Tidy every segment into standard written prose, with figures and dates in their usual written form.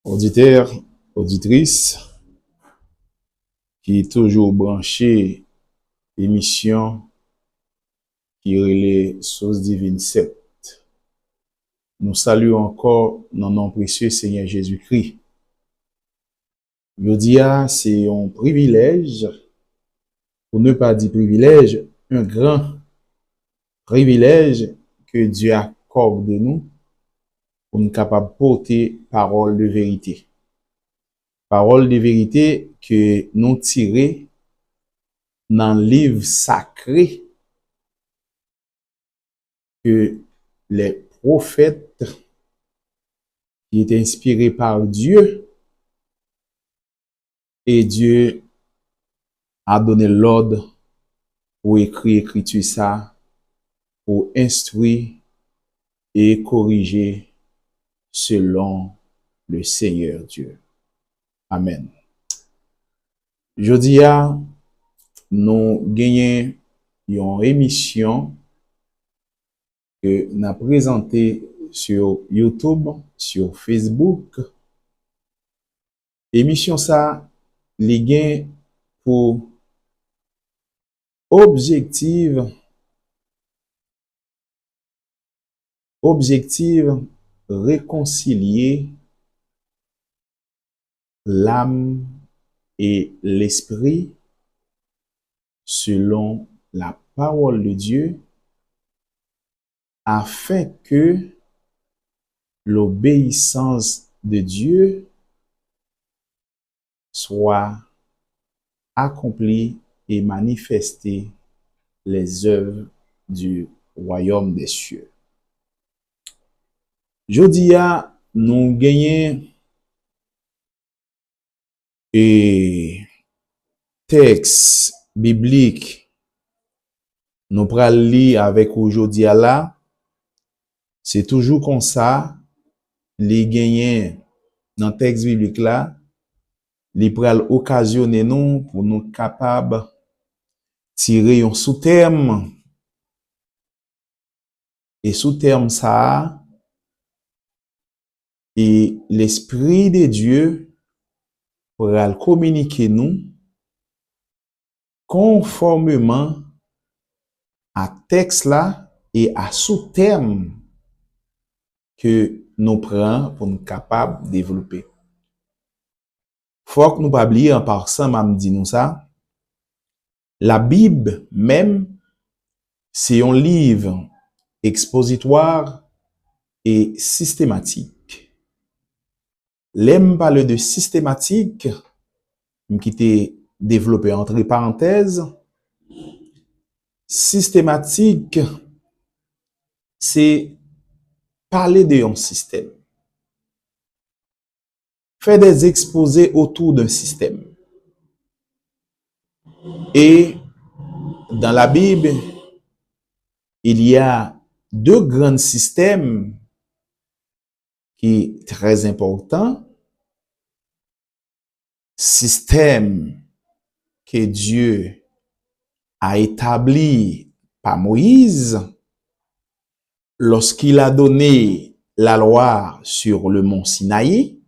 Auditeurs, auditrices, qui est toujours branché émission qui relève Source Divine 7. Nous saluons encore dans nom précieux Seigneur Jésus-Christ. Je dis, c'est un privilège, pour ne pas dire privilège, un grand privilège que Dieu accorde de nous pour nous capables de porter parole de vérité. Parole de vérité que nous tirons dans le livre sacré que les prophètes qui étaient inspirés par Dieu et Dieu a donné l'ordre pour écrire écriture ça, pour instruire et corriger selon le Seigneur Dieu. Amen. Jodi a, nous gagnons une émission que nous avons présentée sur YouTube, sur Facebook. Émission ça, les gains pour objectif réconcilier l'âme et l'esprit selon la parole de Dieu afin que l'obéissance de Dieu soit accomplie et manifestée les œuvres du royaume des cieux. Jodi a, nous gagnons et texte biblique nous pral lire avec aujourd'hui à là, c'est toujours comme ça, les gagnants dans le texte biblique là, les pral occasionner nous pour nous capables tirer un sous-terme. Et sous-terme ça, et l'Esprit de Dieu pral communiquer nous conformément à texte là et à sous-terme que nous prenons pour nous capables de développer. Faut que nous pas oublier en passant, m'a dit nous ça. La Bible même, c'est un livre expositoire et systématique. L'aime parle de systématique, qui était développé entre parenthèses. Systématique, c'est parler d'un système. Faire des exposés autour d'un système. Et dans la Bible, il y a deux grands systèmes qui sont très importants. Système que Dieu a établi par Moïse lorsqu'il a donné la loi sur le mont Sinaï,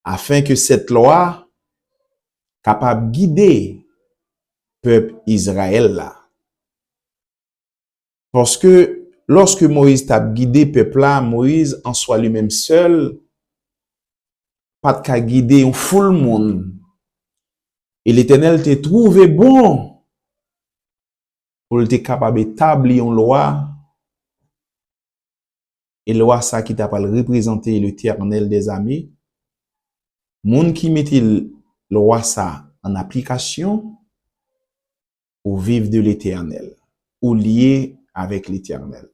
afin que cette loi capable de guider le peuple Israël là. Parce que lorsque Moïse t'a guidé le peuple là, Moïse en soi lui-même seul, pas de qu'à guider un full monde. Et l'Éternel t'a trouvé bon pour être capable d'établir une loi. Et loi ça qui t'a pas représenter l'Éternel des armées. Moun qui mettait loi ça en application ou vivre de l'Éternel ou lié avec l'Éternel.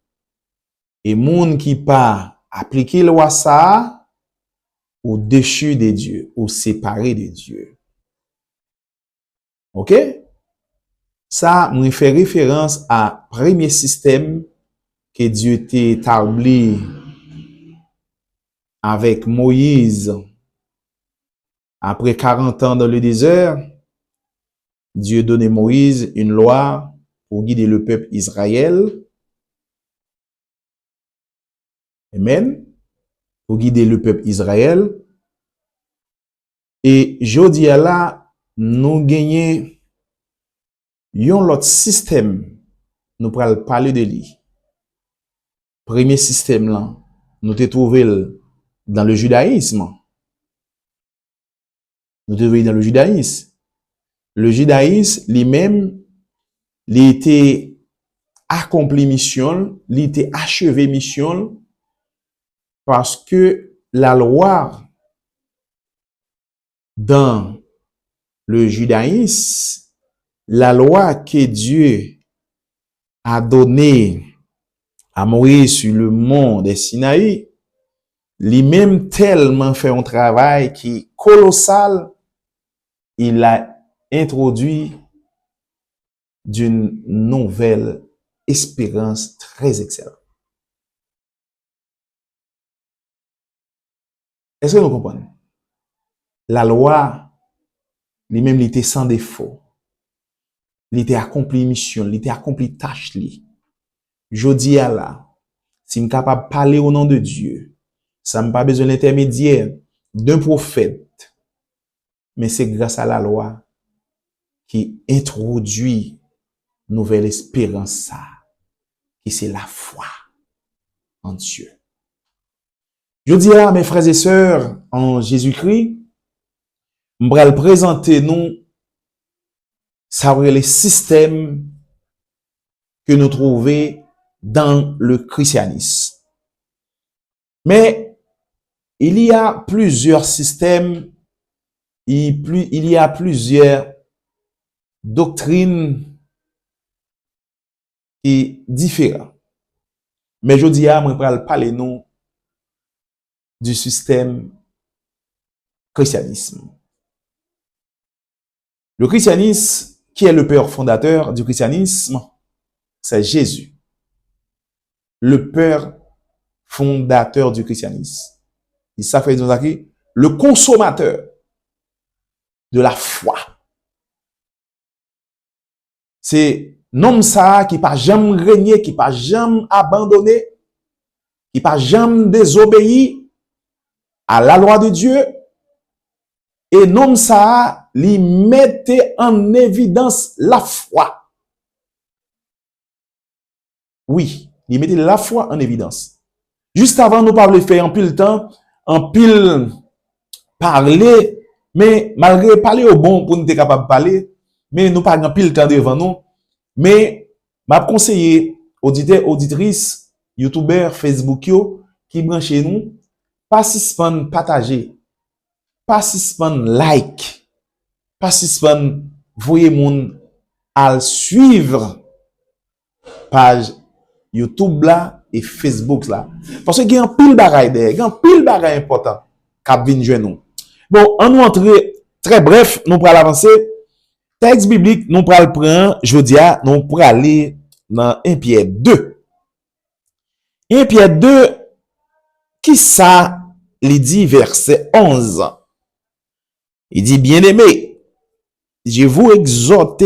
Et moun qui pas appliquer loi ça ou déchu de Dieu ou séparé de Dieu. OK? Ça me fait référence à premier système que Dieu t'a établi avec Moïse. Après 40 ans dans le désert, Dieu donnait Moïse une loi pour guider le peuple Israël. Amen. pour guider le peuple Israël. Et jodi a là, nous gagnons yon l'autre système, nous pral parler de lui. Premier système là, nous te trouvé dans le judaïsme. Nous te trouvé dans le judaïsme. Le judaïsme, lui-même, il était accompli mission, il était achevé mission, parce que la loi dans le judaïsme, la loi que Dieu a donnée à Moïse sur le mont des Sinaï, lui-même tellement fait un travail qui est colossal, il a introduit d'une nouvelle espérance très excellente. Est-ce que nous comprenons? La loi, lui-même, il était sans défaut. Il était accompli mission, il était accompli tâche li. Jodi a là, si je suis capable de parler au nom de Dieu, ça n'a pas besoin d'intermédiaire d'un prophète, mais c'est grâce à la loi qui introduit nouvelle espérance ça, qui c'est la foi en Dieu. Je dis là, mes frères et sœurs, en Jésus-Christ, je vais présenter nous, ça les systèmes que nous trouvons dans le christianisme. Mais il y a plusieurs systèmes, il y a plusieurs doctrines et différentes. Mais je dis à moi, je vais parler nous du système christianisme. Le christianisme, qui est le père fondateur du christianisme, c'est Jésus. Le père fondateur du christianisme. Et ça fait le consommateur de la foi. C'est nom ça qui pas jamais régné, qui pas jamais abandonné, qui pas jamais désobéi à la loi de Dieu. Et nom ça, lui mettait en évidence la foi. Oui, il mettait la foi en évidence. Juste avant, nous parler faire en pile temps, en pile parler, mais malgré parler au bon pour nous être capable de parler, mais nous pas en pile temps devant nous. Mais m'a conseillé auditeurs, auditrices, youtubeurs, Facebook yo, qui branchez nous, pas suspendre partager, pas suspendre like, pas suspendre voyez moun à suivre page YouTube là et Facebook là. Parce que il y a un pile bagaille derrière, il y a un pile bagaille important k'ap vinn joindre nous. Bon, on nous entrer très bref, nous pour avancer. Texte biblique, nous pour le prendre, jodia, nous pour aller dans 1 Pierre 2. 1 Pierre 2, qui ça, il dit verset 11. Il dit, bien-aimé, je vous exhorte.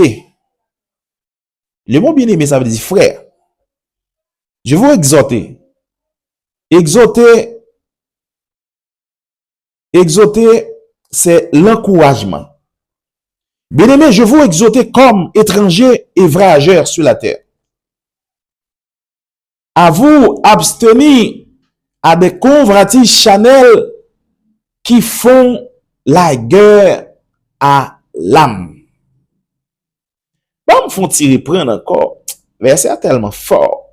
Le mot bien-aimé, ça veut dire frère. Je vous exhorte. Exhorter, c'est l'encouragement. Bien-aimé, je vous exhorte comme étrangers et voyageurs sur la terre, à vous abstenir à des convoitises charnelles qui font la guerre à l'âme. Bon, me font tirer prendre encore. Verset tellement fort.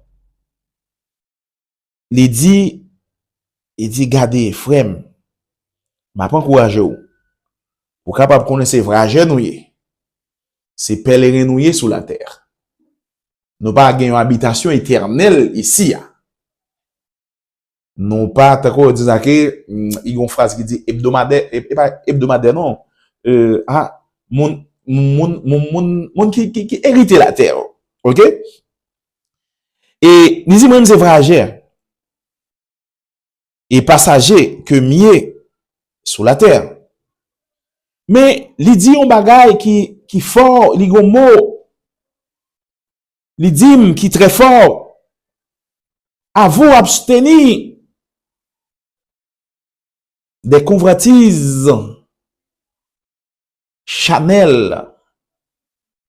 Il dit, gardez, frère, m'a pas encouragé ou. Pour capable connaître voyageurs nous c'est pèlerin nous sur la terre. Nous pas gagner une habitation éternelle ici. Non pas tako dire que il y a une phrase qui dit hebdomadaire et pas hebdomadaire non mon qui hérite la terre. OK? Et nous même c'est voyageurs et passagers que mieux sur la terre. Mais il dit un bagay qui fort, li gon mot, li dit qui très fort, à vous abstenir des convoitises charnelles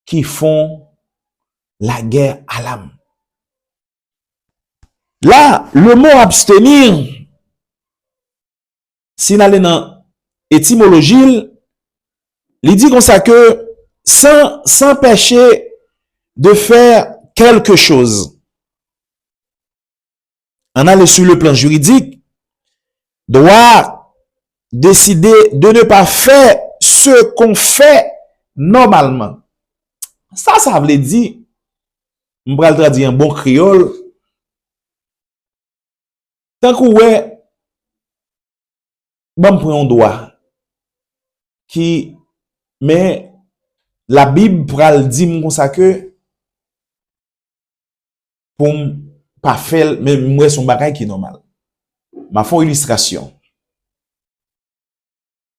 qui font la guerre à l'âme. Là, le mot abstenir, si nous allons dans l'étymologie, il dit comme ça que sans s'empêcher de faire quelque chose. On a sur le plan juridique, doit décider de ne pas faire ce qu'on fait normalement. Ça veut dire, on va le traduire en bon créole, tant que ouais, bon prend un droit qui, mais la Bible pral dit comme ça que pour pas faire, mais moi son bagage qui est normal. Ma font illustration.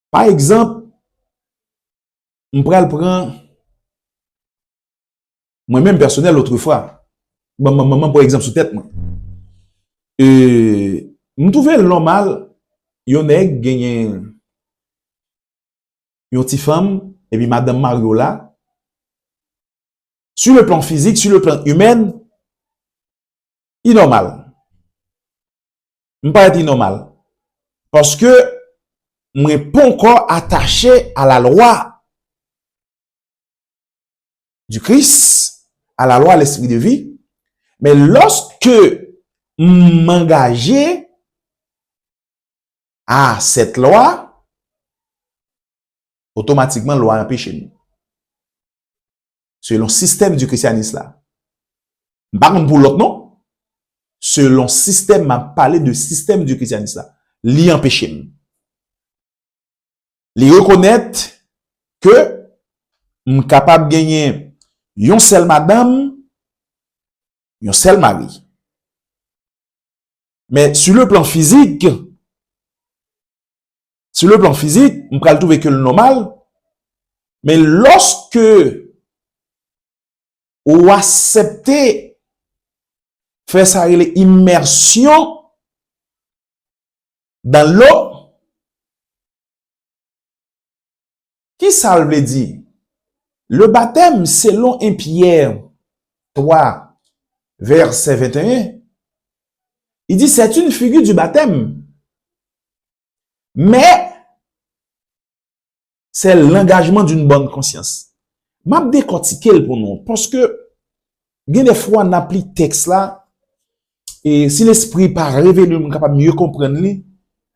Par exemple, on pral prend moi-même personnel autrefois. Maman par exemple sous tête moi. Me trouver normal, yon nèg gagné yon petite femme et puis madame Mario là. Sur le plan physique, sur le plan humain, normal. M'pas être normal. Parce que moi pas encore attaché à la loi du Christ, à la loi de l'esprit de vie. Mais lorsque m'engager à cette loi, automatiquement, la loi empêche nous. Selon le système du christianisme là. Par contre, pour l'autre, non. Selon le système, m'a parlé de système du christianisme là. Li empêche nous. Li reconnaître que m'm capable de gagner yon seul madame, yon seul mari. Mais sur le plan physique, on peut le trouver que le normal. Mais lorsque on accepte faire ça l'immersion dans l'eau, qui ça veut dire? Le baptême, selon 1 Pierre 3, verset 21, il dit c'est une figure du baptême. Mais c'est l'engagement d'une bonne conscience. M'a décortiqué pour nous parce que bien des fois on applique texte là et si l'esprit par révélé nous capable mieux comprendre lui,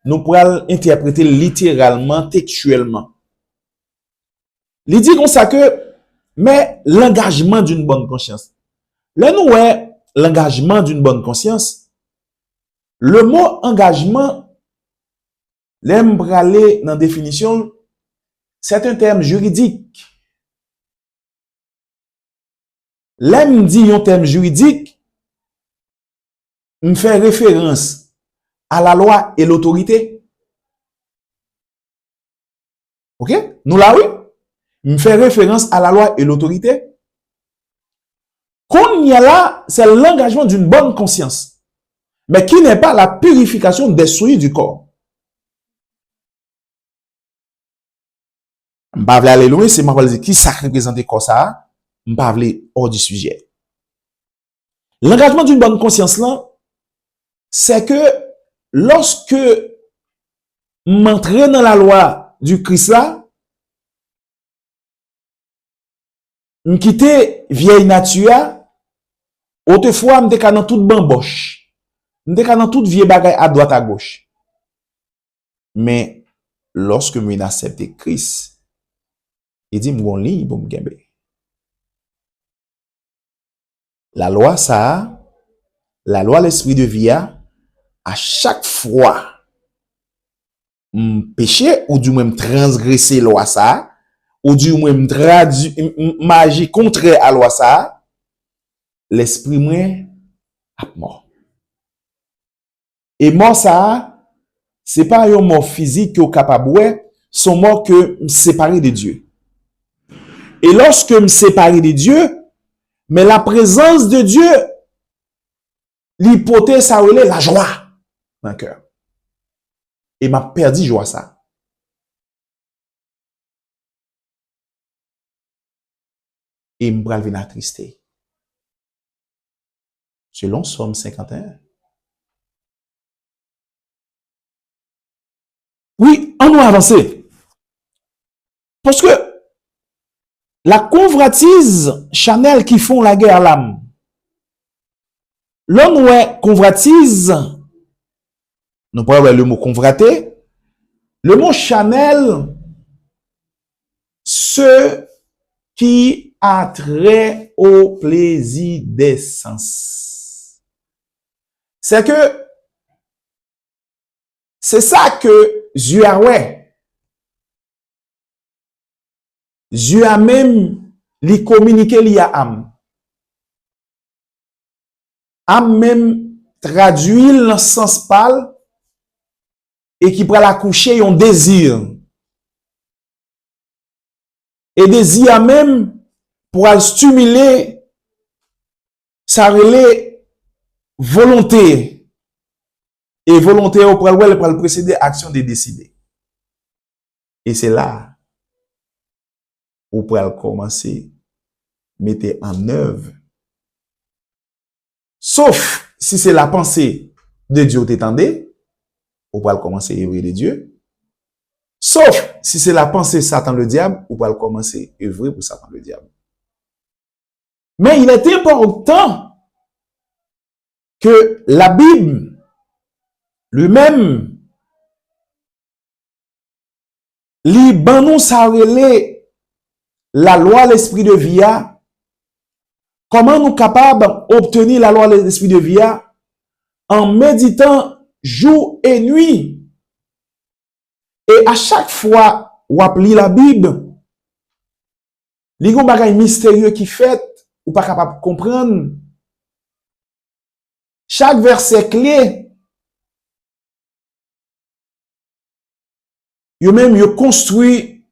nous pourrons interpréter littéralement, textuellement. Il dit comme ça que mais l'engagement d'une bonne conscience. Là nous ouais l'engagement d'une bonne conscience. Le mot engagement, l'aime braler dans la définition, c'est un terme juridique. L'aime dit un terme juridique, me fait référence à la loi et l'autorité. Ok? Nous là, oui? Me fait référence à la loi et l'autorité. Qu'on y a là, c'est l'engagement d'une bonne conscience. Mais qui n'est pas la purification des souillures du corps. M'pavle aller loin, c'est m'a dire qui ça représente quoi ça, m'pavle hors du sujet. L'engagement d'une bonne conscience là, c'est que lorsque m'entrer dans la loi du Christ là, m'quitter vieille nature, autrefois m'te dans toute bamboche. M'te dans toute vieille bagaille à droite à gauche. Mais lorsque m'accepte Christ, il dit m'gon ligne pour m'gembe. La loi ça, la loi l'esprit de vie à chaque fois péché ou du moins transgresser loi ça ou du moins magie contraire à loi ça, l'esprit moi a mort. Et mort ça, c'est pas un mort physique que capable son mort que me séparer de Dieu. Et lorsque me séparer de Dieu, mais la présence de Dieu, l'hypothèse ça relève la joie dans le cœur. et m'a perdu joie ça. Et m'bral vin attristé. Selon Somme 51. Oui, on doit avancer. Parce que la convoitise Chanel qui font la guerre à l'âme. L'on ouais convoitise, nous pourrions le mot convoiter, le mot Chanel, ce qui a trait au plaisir des sens. C'est que c'est ça que Dieu a ouais. Dieu a même li communiqué li a âme. Âme même traduit dans le sens pâle et qui prend accoucher un désir. Et désir même pour stimuler sa relais volonté. Et volonté au pour précéder action de décider. Et c'est là où pour commencer mettre en œuvre. Sauf si c'est la pensée de Dieu t'étendez, ou pour commencer à œuvrer de Dieu. Sauf si c'est la pensée Satan le diable, ou pour commencer à œuvrer pour Satan le diable. Mais il est important que la Bible lui-même li ban nous sa relé la loi l'esprit de vie. Comment nous capables d'obtenir la loi l'esprit de vie en méditant jour et nuit. Et à chaque fois ou appli la Bible, li gon bagay mystérieux qui fait ou pas capable de comprendre. Chaque verset clé, yo même yo construit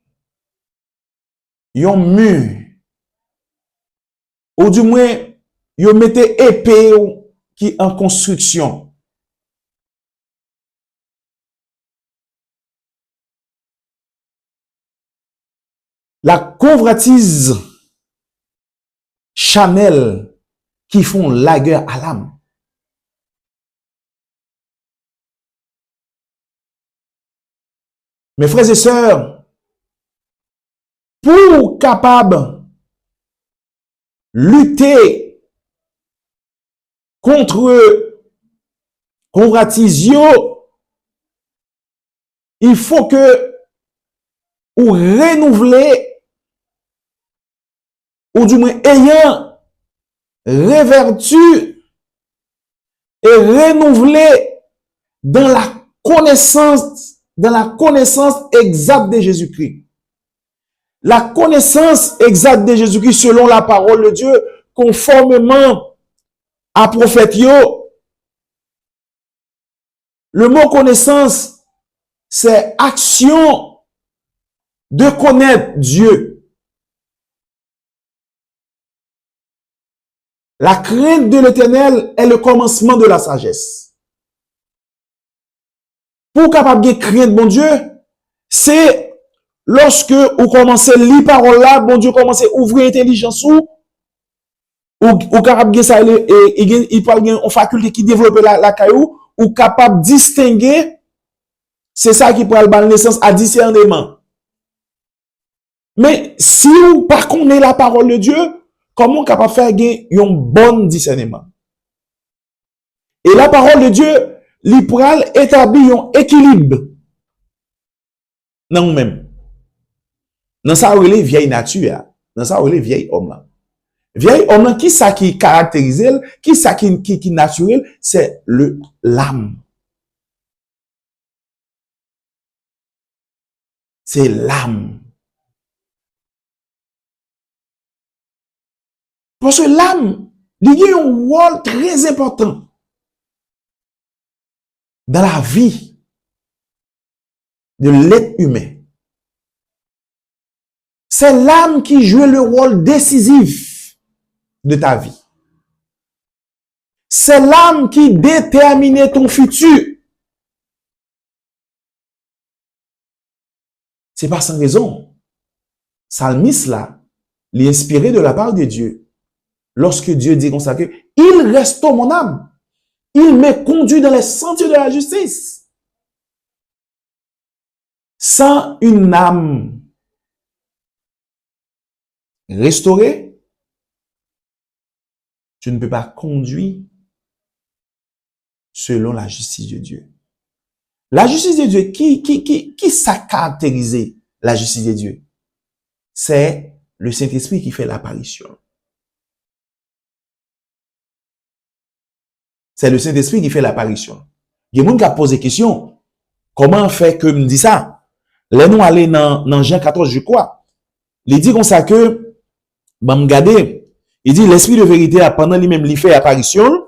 yon mur. Ou du moins, yo mette épée qui en construction. La convoitise Chanel qui font la guerre à l'âme. Mes frères et sœurs, pour capable lutter contre convoitisio, il faut que ou renouveler ou du moins ayant révertu et renouveler dans la connaissance exacte de Jésus-Christ. La connaissance exacte de Jésus-Christ selon la parole de Dieu, conformément à prophète yo. Le mot connaissance, c'est action de connaître Dieu. La crainte de l'Éternel est le commencement de la sagesse. Pour capable de craindre bon Dieu, c'est lorsque vous commencez à lire parole là, bon Dieu commence à ouvrir l'intelligence ou capable de ça il parle une faculté qui développe la caillou ou capable de distinguer, c'est ça qui pourra le naissance à discernement. Mais si vous par contre la parole de Dieu, comment capable faire un bon discernement? Et la parole de Dieu, il pourra établir un équilibre dans nous-mêmes. Dans ça, on est vieille nature. Dans ça, on est vieille homme là. Vieille homme là, qui ça qui caractérise, qui ça qui naturel, c'est l'âme. C'est l'âme. Parce que l'âme, il y a un rôle très important dans la vie de l'être humain. C'est l'âme qui joue le rôle décisif de ta vie. C'est l'âme qui détermine ton futur. c'est pas sans raison. Psalmiste là, il est inspiré de la part de Dieu. Lorsque Dieu dit comme ça que il restaure mon âme. Il me conduit dans les sentiers de la justice. Sans une âme restaurée, tu ne peux pas conduire selon la justice de Dieu. La justice de Dieu, qui ça caractérise la justice de Dieu? C'est le Saint-Esprit qui fait l'apparition. C'est le Saint-Esprit qui fait l'apparition. Il y a des gens qui ont posé la question, comment fait que me dit ça? Là, nous allons dans Jean 14, je crois. Il dit comme ça que, ben, regardez, il dit, l'Esprit de vérité, pendant lui-même, il fait apparition.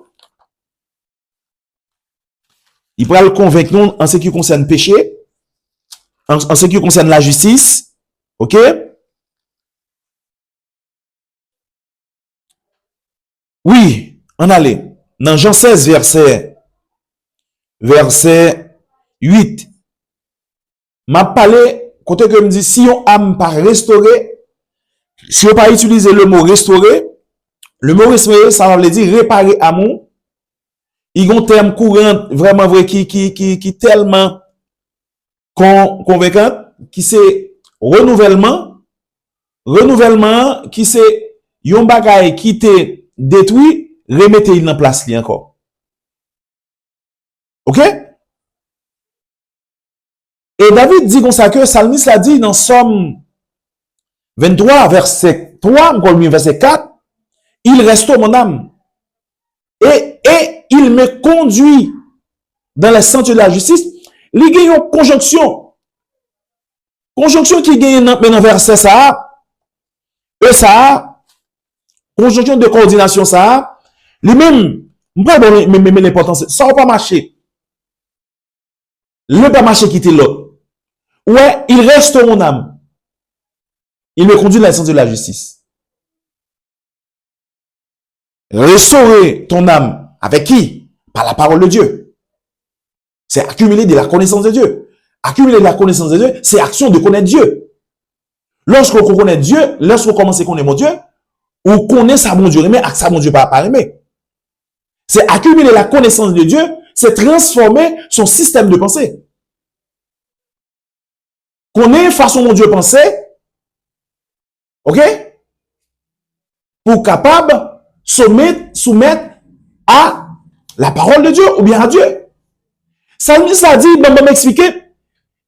Il pourra le convaincre nous en ce qui concerne le péché, en ce qui concerne la justice. OK? Oui, on allait. Dans Jean 16, verset 8. M'a parlé, côté que me dit, si on âme pas restauré, si on pas utiliser le mot restaurer, le mot restaurer, ça veut dire réparer amour. Il y a un terme courant, vraiment vrai, qui tellement convaincant, qui c'est renouvellement, qui c'est yon bagay qui te détruit, remettez-il en place li encore. OK? Et David dit comme ça que Psalmiste l'a dit dans Somme 23, verset 3, verset 4, il restaure mon âme. Et il me conduit dans les sentiers de la justice. Il y a une conjonction. Conjonction qui gagne dans verset ça. Et ça, conjonction de coordination ça. Lui-même, mais l'importance, ça va pas marcher. Le pas marcher quitter l'autre. Ouais, il restaure mon âme. Il me conduit dans les sentiers de la justice. Restaurer ton âme. Avec qui? Par la parole de Dieu. C'est accumuler de la connaissance de Dieu. Accumuler de la connaissance de Dieu, c'est action de connaître Dieu. Lorsqu'on connaît Dieu, lorsqu'on commence à connaître mon Dieu, on connaît sa bon Dieu, mais sa bon Dieu pas aimer. C'est accumuler la connaissance de Dieu, c'est transformer son système de pensée. Connaître façon mon Dieu penser, ok? Pour capable soumettre à la parole de Dieu ou bien à Dieu. Psalmiste a dit, m'expliquer,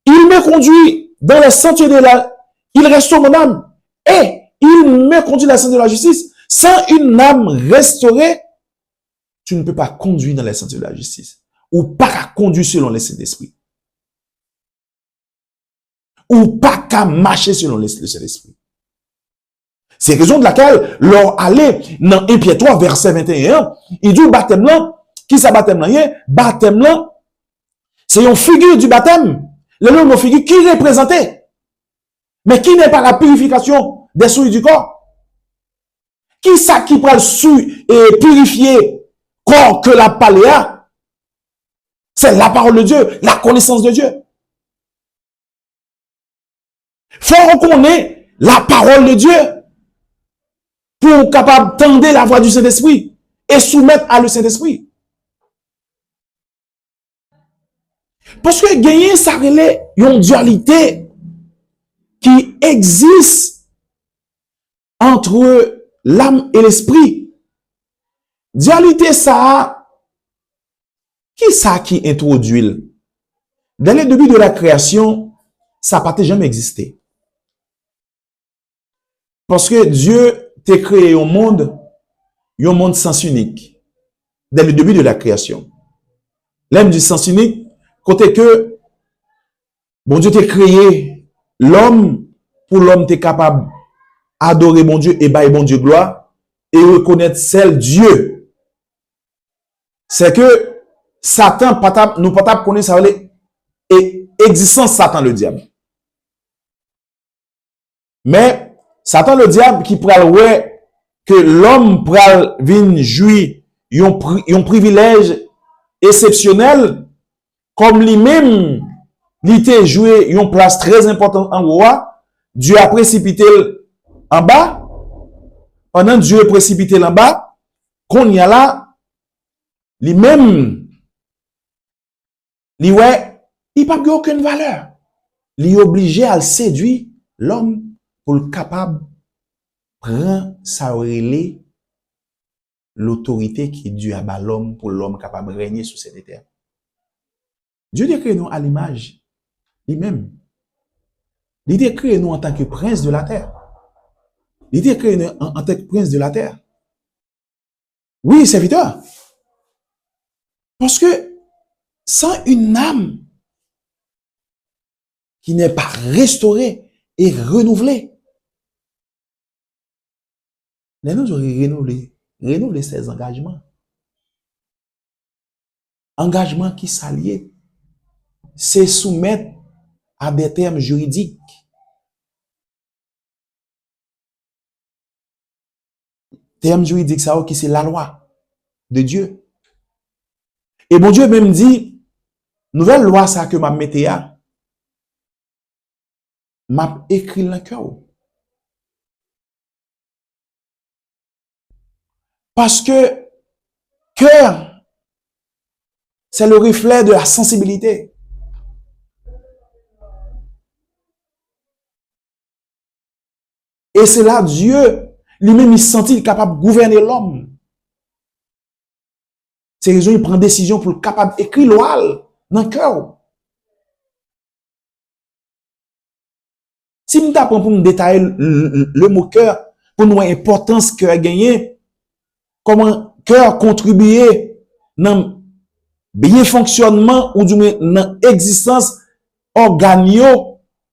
il me conduit dans les sentiers de la, il restaure mon âme et il me conduit dans les sentiers de la justice. Sans une âme restaurée, tu ne peux pas conduire dans les sentiers de la justice ou pas qu'à conduire selon les Saint-Esprit ou pas qu'à marcher selon le Saint-Esprit. C'est raison de laquelle, leur aller dans 1 Pierre 3, verset 21, il dit baptême là, qui ça baptême là? Baptême là, c'est une figure du baptême. Le nom de figure qui représentait, mais qui n'est pas la purification des souillures du corps. Qui ça qui prend et purifier corps que la paléa? C'est la parole de Dieu, la connaissance de Dieu. Faut reconnaître la parole de Dieu pour capable tendre la voix du Saint-Esprit et soumettre à le Saint-Esprit. Parce que gagner, ça relève une dualité qui existe entre l'âme et l'esprit. Dualité, ça, qui introduit? Dans les débuts de la création, ça n'a pas jamais existé. Parce que Dieu t'a créé un monde sens unique. Dès le début de la création. L'âme du sens unique, côté que, bon Dieu t'a créé l'homme, pour l'homme t'es capable d'adorer bon Dieu et bailler bon Dieu gloire, et reconnaître celle Dieu. C'est que Satan, nous pas connaître ça, et existence Satan le diable. Mais, Satan le diable qui pral ouais que l'homme pral vin jouir un privilège exceptionnel comme lui-même il était joué une place très importante en haut. Dieu a précipité en bas. Pendant Dieu a précipité en bas, qu'on y a là, lui-même, il n'a pas aucune valeur. Il est obligé à séduire l'homme pour le capable de prendre sa relais l'autorité qui est due à l'homme pour l'homme capable de régner sur cette terre. Dieu a créé nous à l'image lui-même. Il a créé nous en tant que prince de la terre. Il a créé nous en tant que prince de la terre. Oui, serviteur. Parce que sans une âme qui n'est pas restaurée et renouvelée, nous devons renouveler ses engagements. Engagement qui s'allie, c'est soumettre à des termes juridiques. Termes juridiques, ça qui c'est la loi de Dieu. Et bon Dieu même dit, nouvelle loi ça que m'a mette m'a écrit dans le cœur. Parce que cœur, c'est le reflet de la sensibilité. Et c'est là Dieu, lui-même, il sentit capable de gouverner l'homme. C'est raison il prend décision pour le capable d'écrire loi dans le cœur. Si nous t'apprends pour nous détailler le mot cœur, pour nous l'importance que a gagné, comment cœur contribuer dans bien fonctionnement ou du moins dans existence organique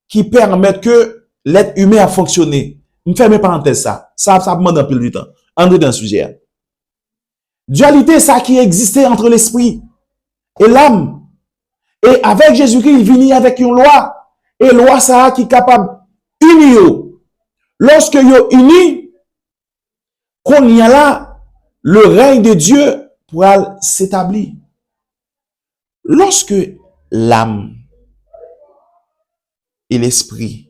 qui permet que l'être humain a fonctionné. Je fais mes parenthèses ça demande un peu du temps. Entrer dans le sujet. Dualité, ça qui existait entre l'esprit et l'âme. Et avec Jésus-Christ, il vient avec une loi. Et loi, ça qui est capable d'unir. Lorsque vous unis, qu'on y a là, le règne de Dieu pourra s'établir. Lorsque l'âme et l'esprit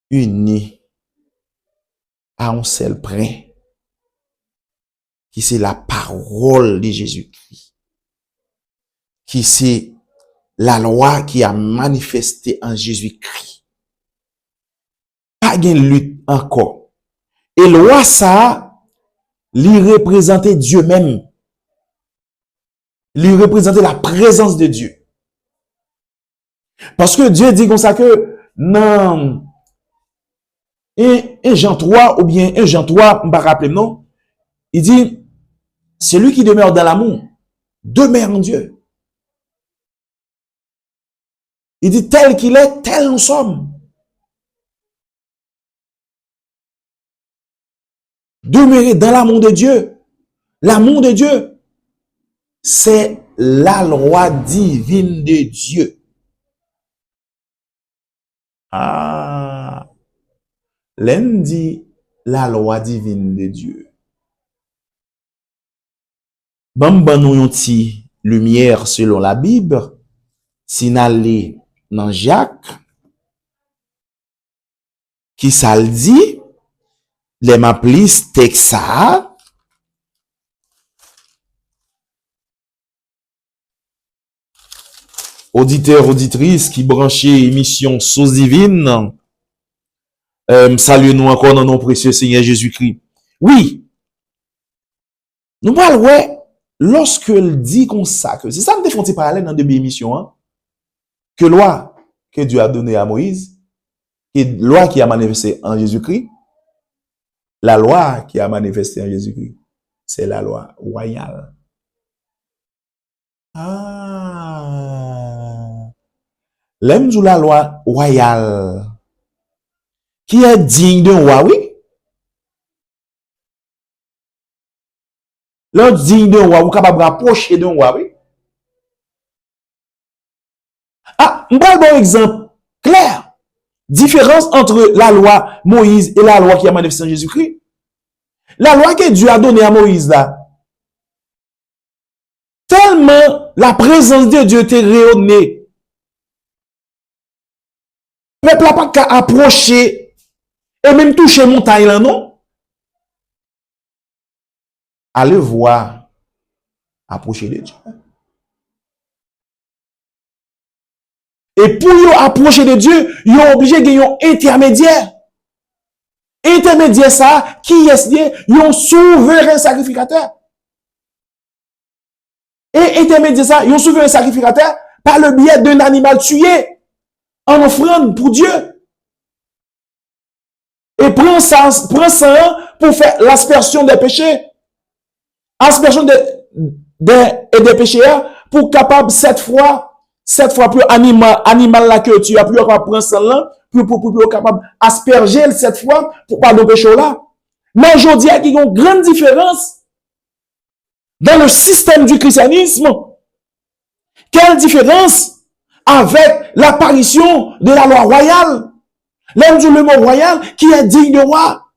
unis à un seul point, qui c'est la parole de Jésus-Christ, qui c'est la loi qui a manifesté en Jésus-Christ. Pas de lutte encore. Et loi ça, lui représentait Dieu même. Lui représentait la présence de Dieu. Parce que Dieu dit comme ça que non, un Jean 3 ou bien un Jean 3, je ne me rappelle non, il dit, celui qui demeure dans l'amour, demeure en Dieu. Il dit, tel qu'il est, tel nous sommes. Demeurer dans l'amour de Dieu. L'amour de Dieu, c'est la loi divine de Dieu. Ah, l'un dit la loi divine de Dieu. Ban nou yon ti lumière selon la Bible, si n'allez dans Jacques, qui ça le dit, les m'applis Texa, auditeur, auditrice qui branché émission Sauce Divine, salut nous encore dans nos précieux Seigneur Jésus-Christ. Oui, nous parlons, ouais, lorsque il dit comme ça, que c'est ça me défend parallèle dans deux émissions, hein, que loi que Dieu a donnée à Moïse, et loi qui a manifesté en Jésus-Christ, la loi qui a manifesté en Jésus-Christ, c'est la loi royale. Ah, l'aime de la loi royale, qui est digne d'un roi, oui. L'autre digne d'un roi, vous êtes capable de rapprocher d'un roi, oui. Ah, un bon exemple clair. Différence entre la loi Moïse et la loi qui a manifesté en Jésus-Christ. La loi que Dieu a donnée à Moïse là, tellement la présence de Dieu était rayonnée peuple n'a pas qu'à approcher et même toucher montagne là, non? Allez voir, approcher de Dieu. Et pour y approcher de Dieu, ils sont obligés de gagner un intermédiaire. Intermédiaire ça, qui est Dieu? Ils ont souverain sacrificateur. Et intermédiaire ça, ils ont souverain sacrificateur par le biais d'un animal tué en offrande pour Dieu. Et prend ça pour faire l'aspersion des péchés. Aspersion des péchés pour capable cette fois plus animal là que tu as pu prendre ça là pour capable asperger cette fois pour pas de péché là. Mais aujourd'hui il y a une grande différence dans le système du christianisme. Quelle différence avec l'apparition de la loi royale? L'homme du le mot royal qui est digne de roi.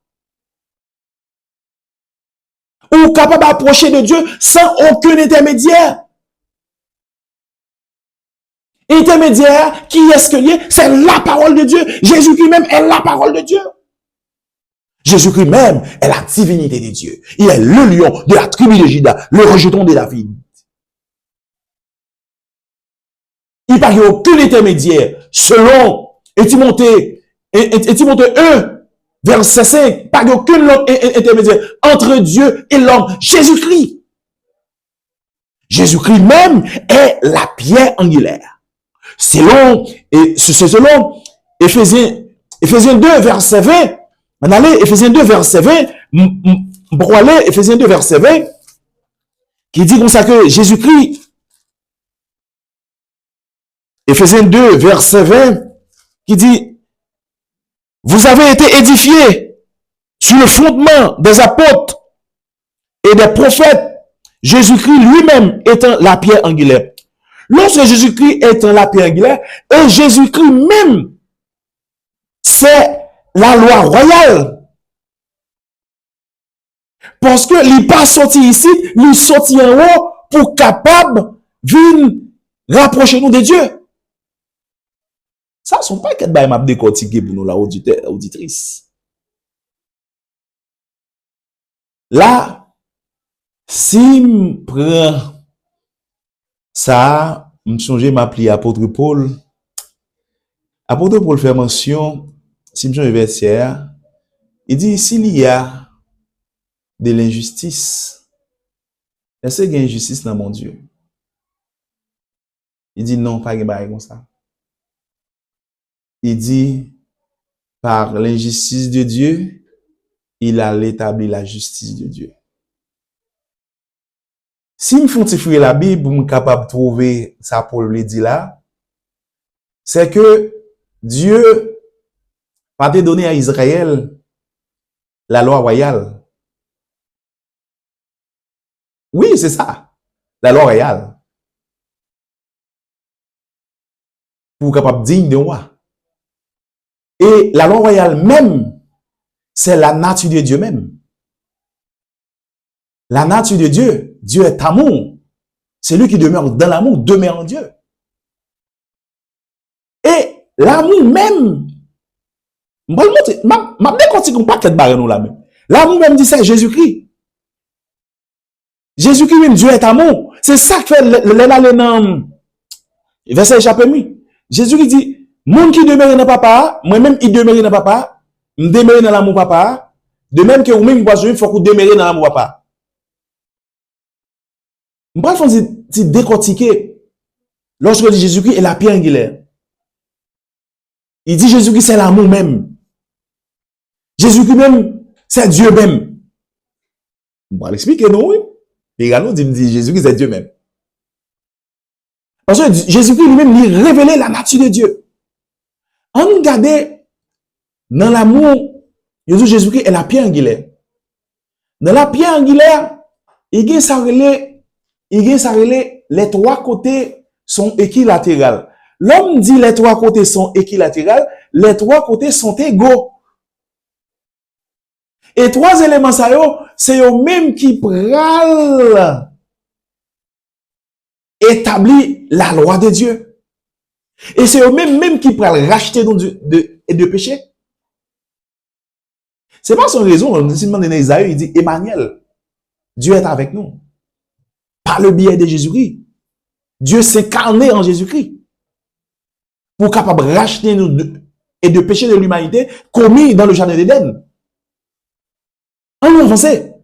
Ou capable d'approcher de Dieu sans aucun intermédiaire. Intermédiaire, qui est-ce que lié? C'est la parole de Dieu. Jésus-Christ même est la parole de Dieu. Jésus-Christ même est la divinité de Dieu. Il est le lion de la tribu de Juda, le rejeton de David. Il n'y a aucun intermédiaire. Selon Timothée 1, verset 5, pas aucun autre intermédiaire entre Dieu et l'homme. Jésus-Christ. Jésus-Christ même est la pierre angulaire. Selon Éphésiens 2, verset 20, on allait Éphésiens 2, verset 20, pour aller Éphésiens 2, verset 20, qui dit comme ça que Jésus-Christ, Éphésiens 2, verset 20, qui dit, vous avez été édifiés sur le fondement des apôtres et des prophètes, Jésus-Christ lui-même étant la pierre angulaire. Lorsque Jésus-Christ est la pierre angulaire, et Jésus-Christ même, c'est la loi royale. Parce que il n'est pas sorti ici, il sorti en haut pour capable de rapprocher nous de Dieu. Ça, ce ne sont pas que m'a décortiqué pour nous, la auditrice. Là, si je prends ça, je songe m'appeler apôtre Paul. Apôtre Paul fait mention, si je verset, il dit, s'il y a de l'injustice, est-ce qu'il y a une injustice dans mon Dieu? Il dit non, pas comme ça. Il dit, par l'injustice de Dieu, il a établi la justice de Dieu. Si me font fouiller la Bible, pour me capable de trouver ça Paul le dit là, c'est que Dieu a donné à Israël la loi royale. Oui, c'est ça, la loi royale. Pour capable digne de roi. Et la loi royale même, c'est la nature de Dieu même. La nature de Dieu, Dieu est amour. Celui qui demeure dans l'amour demeure en Dieu. Et l'amour même, l'amour même dit ça, Jésus-Christ. Jésus-Christ même, Dieu est amour. C'est ça que fait verset chapitre 8. Jésus-Christ dit, monde qui demeure dans papa, moi-même, il demeure dans papa, je demeure dans l'amour papa, de même que vous-même, il faut que vous demeurez dans l'amour papa. Bref, on dit décortiquer. Lorsque dit Jésus-Christ est la pierre angulaire. Il dit Jésus-Christ c'est l'amour même. Jésus-Christ même, c'est Dieu même. On va l'expliquer, non, oui. Et également, il dit Jésus-Christ c'est Dieu même. Parce que Jésus-Christ lui-même, il révélait la nature de Dieu. En nous regardant dans l'amour, Jésus-Christ est la pierre angulaire. Dans la pierre angulaire, il y a ça les trois côtés sont équilatéraux. L'homme dit les trois côtés sont équilatéraux, les trois côtés sont égaux. Et trois éléments ça c'est eux même qui pral établit la loi de Dieu. Et c'est eux-mêmes qui pourraient racheter nous de péché. C'est pas son raison. On dit dans Isaïe, il dit, Emmanuel, Dieu est avec nous. Par le biais de Jésus-Christ. Dieu s'est incarné en Jésus-Christ. Pour capable racheter nous de péché de l'humanité commis dans le jardin d'Éden. En avancé.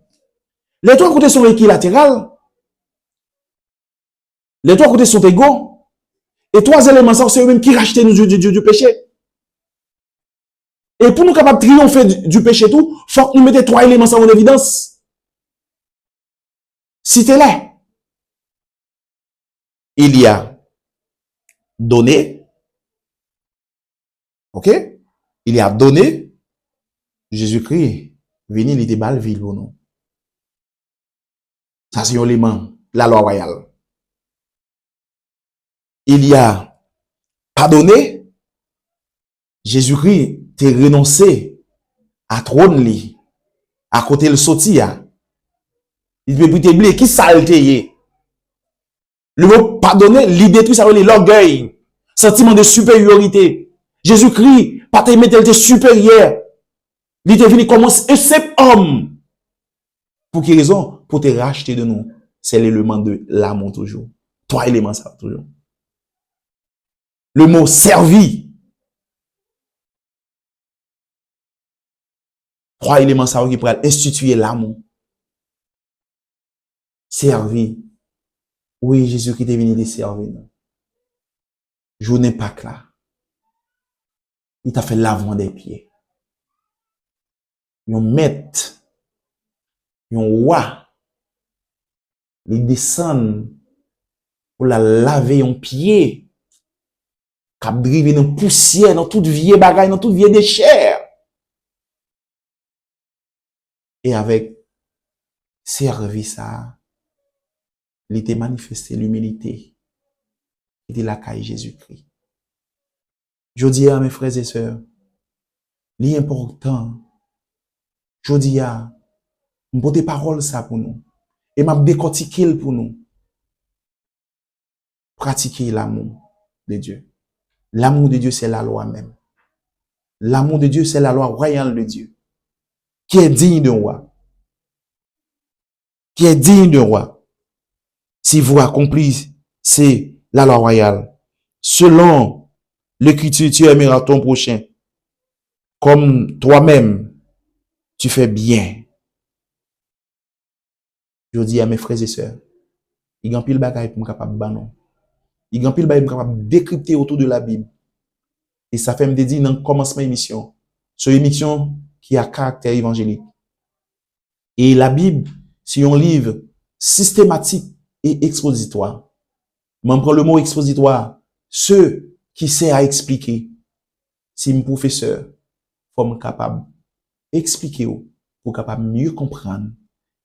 Les trois côtés sont équilatérales. Les trois côtés sont égaux. Et trois éléments, c'est eux-mêmes qui rachètent nous du péché. Et pour nous capables de triompher du péché tout, il faut que nous mettions trois éléments en évidence. Citez-les. Il y a donné. OK? Il y a donné. Jésus-Christ, venu, il était mal ville pour nous. Ça, c'est un élément. La loi royale. Il y a pardonné. Jésus-Christ t'est renoncé à trône li, à côté le sotia. Il peut plus t'oublier qui ça le mot pardonner, l'idée tout ça l'orgueil, sentiment de supériorité. Jésus-Christ, pas te mettre te supérieur. Il était venu comme un simple homme. Pour quelle raison? Pour te racheter de nous. C'est l'élément de l'amour toujours. Trois éléments ça toujours. Le mot servi. Trois éléments ça qui pourraient instituer l'amour. Servi. Oui, Jésus-Christ est venu de servir. Je n'ai pas là. Il t'a fait lavement des pieds. Yon maître, yon roi, il descend pour la laver yon pied, cap driver dans poussière, dans toute vieille bagaille, dans toute vieille déchire. Et avec service ça, il était manifesté l'humilité. Il était la caille Jésus-Christ. Je dis à mes frères et sœurs, l'important, je dis à, m'pote parole ça pour nous. Et m'a décortiqué pour nous. Pratiquer l'amour de Dieu. L'amour de Dieu, c'est la loi même. L'amour de Dieu, c'est la loi royale de Dieu. Qui est digne d'un roi. Qui est digne d'un roi. Si vous accomplissez, c'est la loi royale. Selon l'écriture, tu aimeras ton prochain. Comme toi-même, tu fais bien. Je dis à mes frères et sœurs, il y a pile bagaille pour me capable banon. Il y a pile bagaille pour me capable décrypter autour de la Bible. Et ça fait me dire dans le commencement émission. C'est une émission qui a caractère évangélique. Et la Bible, c'est un livre systématique et expositoire. M'en prend le mot expositoire. Ceux qui sait à expliquer. Si mon professeur, faut me capable expliquer pour capable mieux comprendre.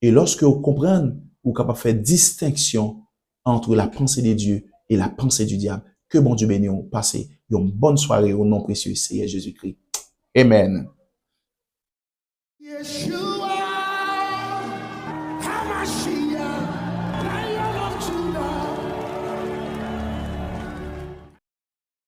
Et lorsque vous comprenez, vous capable faire distinction entre la pensée de Dieu et la pensée du diable. Que bon Dieu bénisse, passez une bonne soirée au nom précieux Seigneur Jésus-Christ. Amen. Yeshua.